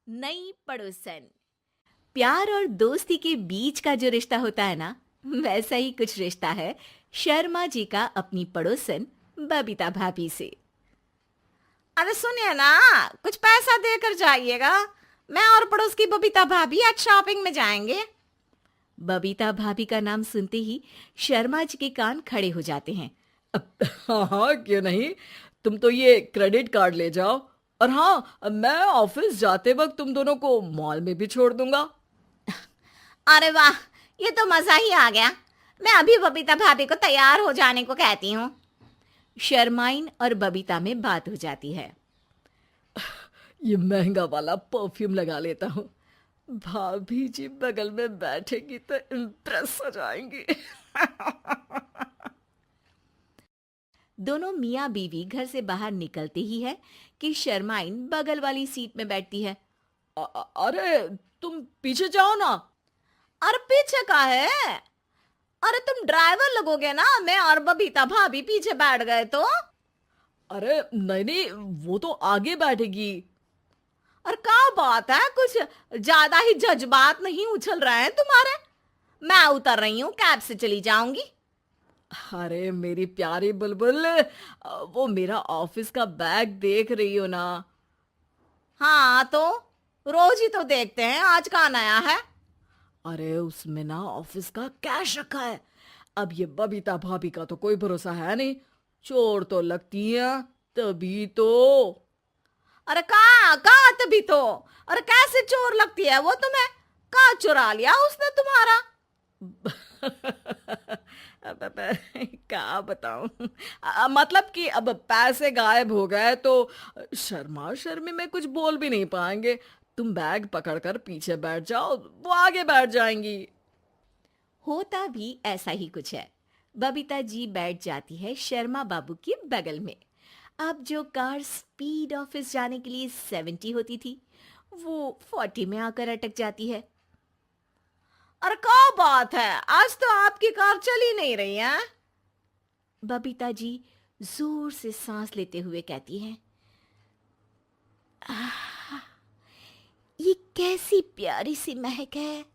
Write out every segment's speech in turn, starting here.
नई पड़ोसन। प्यार और दोस्ती के बीच का जो रिश्ता होता है ना, वैसा ही कुछ रिश्ता है शर्मा जी का अपनी पड़ोसन बबीता भाभी से। अरे सुनिए ना, कुछ पैसा देकर जाइएगा। मैं और पड़ोस की बबीता भाभी आज शॉपिंग में जाएंगे। बबीता भाभी का नाम सुनते ही शर्मा जी के कान खड़े हो जाते हैं। हाँ हाँ, क्यों नहीं। तुम तो ये क्रेडिट कार्ड ले जाओ। और हाँ, मैं ऑफिस जाते वक्त तुम दोनों को मॉल में भी छोड़ दूंगा। अरे वाह, ये तो मजा ही आ गया। मैं अभी बबीता भाभी को तैयार हो जाने को कहती हूँ। शर्माइन और बबीता में बात हो जाती है। ये महंगा वाला परफ्यूम लगा लेता हूँ। भाभी जी बगल में बैठेगी तो इम्प्रेस हो जाएंगी। दोनों मियाँ बीवी घर से बाहर निकलते ही है कि शर्माइन बगल वाली सीट में बैठती है। अरे तुम पीछे जाओ ना। अरे पीछे का है? अरे तुम ड्राइवर लगोगे ना, मैं और बबीता भाभी पीछे बैठ गए तो। अरे नहीं नहीं, वो तो आगे बैठेगी। और क्या बात है, कुछ ज्यादा ही जज्बात नहीं उछल रहे हैं तुम्हारे? मैं उतर रही हूँ, कैब से चली जाऊंगी। अरे मेरी प्यारी बुलबुल, वो मेरा ऑफिस का बैग देख रही हो ना। हाँ तो रोज ही तो देखते हैं, आज का नया है? अरे उसमें ना ऑफिस का कैश रखा है। अब ये बबीता भाभी का तो कोई भरोसा है नहीं। चोर तो लगती है तभी तो। अरे कहाँ कहाँ तभी तो। अरे कैसे चोर लगती है वो तुम्हें? कहाँ चुरा लिया उसने तुम्हारा? अब क्या बताऊं। मतलब कि अब पैसे गायब हो गए तो शर्मा शर्मी में कुछ बोल भी नहीं पाएंगे। तुम बैग पकड़कर पीछे बैठ जाओ, वो आगे बैठ जाएंगी। होता भी ऐसा ही कुछ है। बबीता जी बैठ जाती है शर्मा बाबू के बगल में। अब जो कार स्पीड ऑफिस जाने के लिए 70 होती थी, वो 40 में आकर अटक जाती है। अरे क्या बात है, आज तो आपकी कार चली नहीं रही है। बबीता जी जोर से सांस लेते हुए कहती हैं, ये कैसी प्यारी सी महक है।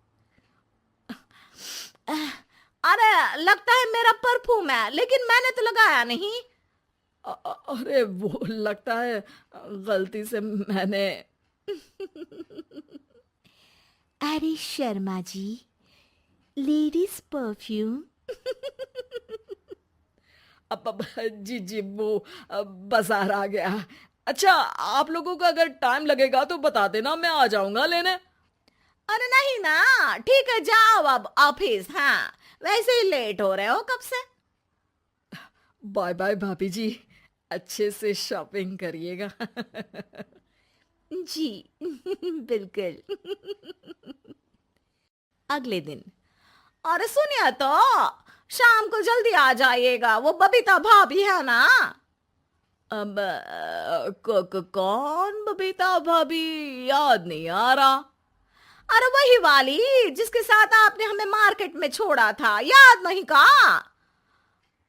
अरे लगता है मेरा परफ्यूम है, लेकिन मैंने तो लगाया नहीं। अरे वो लगता है गलती से मैंने। अरे शर्मा जी, लेडीज परफ्यूम। अब जी जी, वो बाजार आ गया। अच्छा, आप लोगों का अगर टाइम लगेगा तो बता देना, मैं आ जाऊंगा लेने। अरे नहीं ना, ठीक है जाओ अब ऑफिस। हाँ वैसे ही लेट हो रहे हो कब से। बाय बाय भाभी जी, अच्छे से शॉपिंग करिएगा। जी बिल्कुल। अगले दिन। अरे सुनिए तो, शाम को जल्दी आ जाइएगा, वो बबीता भाभी है ना। अब कौन बबीता भाभी? याद नहीं आ रहा। अरे वही वाली जिसके साथ आपने हमें मार्केट में छोड़ा था, याद नहीं का?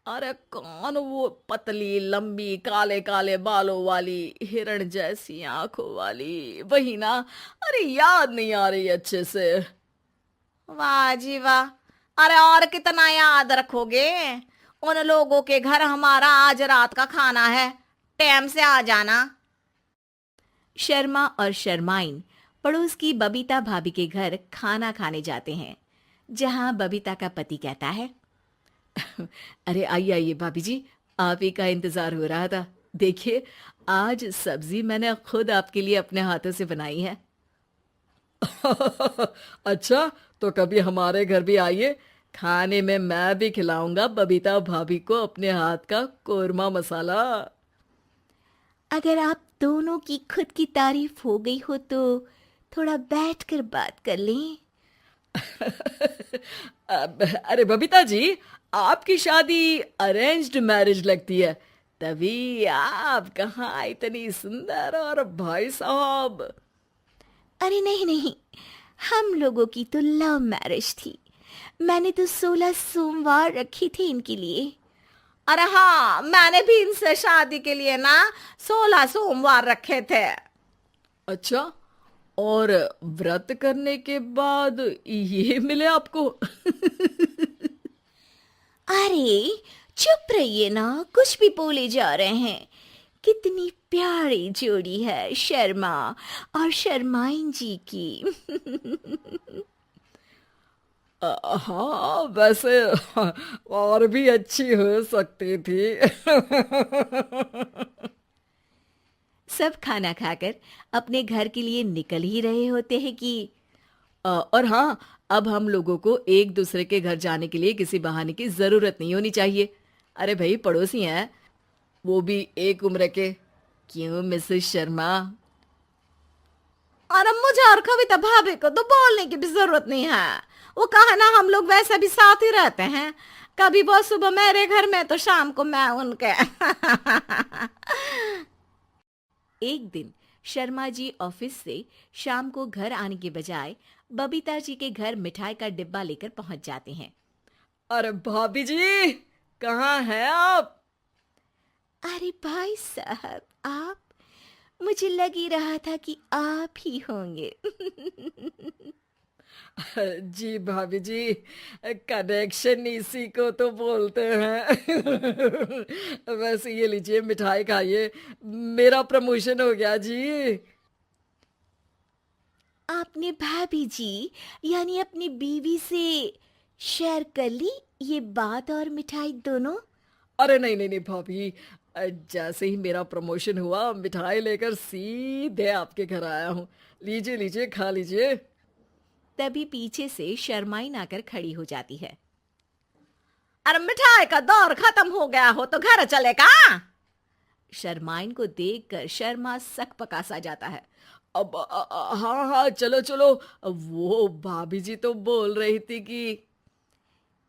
अरे कौन वो पतली लंबी काले काले बालों वाली हिरण जैसी आंखों वाली, वही ना। अरे याद नहीं आ रही अच्छे से। वाह जी वाह। अरे और कितना याद रखोगे? उन लोगों के घर हमारा आज रात का खाना है, टाइम से आ जाना। शर्मा और शर्माइन पड़ोस की बबीता भाभी के घर खाना खाने जाते हैं, जहां बबीता का पति कहता है, अरे आइए आइए भाभी जी, आप ही का इंतजार हो रहा था। देखिए, आज सब्जी मैंने खुद आपके लिए अपने हाथों से बनाई है। अच्छा, तो कभी हमारे घर भी आइए। खाने में मैं भी खिलाऊंगा बबीता भाभी को अपने हाथ का कोरमा मसाला। अगर आप दोनों की खुद की तारीफ हो गई हो तो थोड़ा बैठकर बात कर लें। अरे बबीता जी, आपकी शादी अरेंज्ड मैरिज लगती है, तभी आप कहाँ इतनी सुंदर। और भाई साहब। अरे नहीं नहीं, हम लोगों की तो लव मैरिज थी। मैंने तो 16 सोमवार रखी थी इनके लिए। अरे हाँ, मैंने भी इनसे शादी के लिए ना 16 सोमवार रखे थे। अच्छा, और व्रत करने के बाद ये मिले आपको? अरे चुप रहिए ना, कुछ भी बोले जा रहे हैं। कितनी प्यारी जोड़ी है शर्मा और शर्माइन जी की। हाँ, वैसे और भी अच्छी हो सकती थी। सब खाना खाकर अपने घर के लिए निकल ही रहे होते हैं कि और हाँ, अब हम लोगों को एक दूसरे के घर जाने के लिए किसी बहाने की जरूरत नहीं होनी चाहिए। अरे भाई, पड़ोसी हैं, वो भी एक उम्र के। क्यों मिसेस शर्मा? और अब मुझे और कविता भाभी को तो बोलने की भी जरूरत नहीं है। वो कहा ना, हम लोग वैसे भी साथ ही रहते हैं। कभी वो सुबह मेरे घर में तो शाम को मैं उनके। एक दिन शर्मा जी ऑफिस से शाम को घर आने के बजाय बबीता जी के घर मिठाई का डिब्बा लेकर पहुंच जाते हैं। अरे भाभी जी, कहाँ हैं आप? अरे भाई साहब, आप? मुझे लग ही रहा था कि आप ही होंगे। जी भाभी जी, कनेक्शन इसी को तो बोलते हैं। वैसे ये लीजिए, मिठाई खाइए, मेरा प्रमोशन हो गया जी। आपने भाभी जी यानी अपनी बीवी से शेयर कर ली ये बात और मिठाई दोनों? अरे नहीं नहीं नहीं भाभी, जैसे ही मेरा प्रमोशन हुआ, मिठाई लेकर सीधे आपके घर आया हूँ। लीजिए लीजिए, खा लीजिए। तभी पीछे से शर्माइन आकर खड़ी हो जाती है। अरे मिठाई का दौर खत्म हो गया हो तो घर चले का? शर्माइन को देखकर शर्मा सकपका सा जाता है। अब हाँ हाँ, चलो चलो। वो भाभी जी तो बोल रही थी कि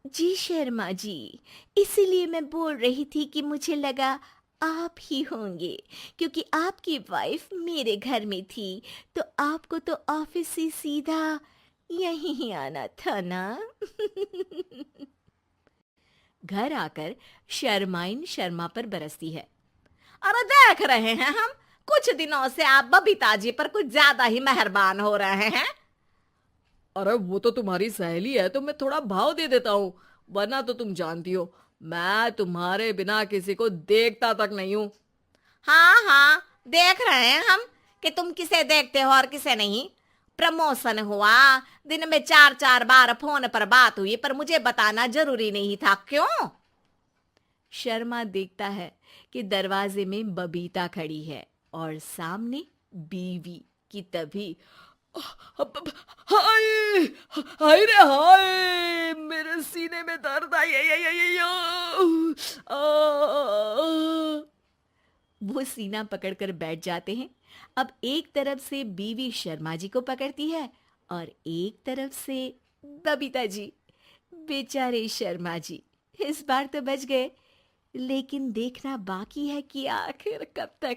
जी शर्मा जी, इसीलिए मैं बोल रही थी कि मुझे लगा आप ही होंगे, क्योंकि आपकी वाइफ मेरे घर में थी तो आपको तो ऑफिस से सीधा यहीं ही आना था ना। घर आकर शर्माइन शर्मा पर बरसती है। अरे देख रहे हैं हम, कुछ दिनों से आप बबीता जी पर कुछ ज्यादा ही मेहरबान हो रहे हैं। अरे वो तो तुम्हारी सहेली है तो मैं थोड़ा भाव दे देता हूँ, वरना तो तुम जानती हो मैं तुम्हारे बिना किसी को देखता तक नहीं हूँ। हाँ हाँ, देख रहे हैं हम कि तुम किसे देखते हो और किसे नहीं। प्रमोशन हुआ, दिन में 4-4 बार फोन पर बात हुई, पर मुझे बताना जरूरी नहीं था, क्यों? शर्मा देखता है कि दरवाजे में बबीता खड़ी है और सामने बीवी की। तभी हाय हाय रे हाय, मेरे सीने में दर्द आई आई आई आई आई, वो सीना पकड़कर बैठ जाते हैं। अब एक तरफ से बीवी शर्मा जी को पकड़ती है और एक तरफ से बबीता जी। बेचारे शर्मा जी इस बार तो बच गए, लेकिन देखना बाकी है कि आखिर कब तक।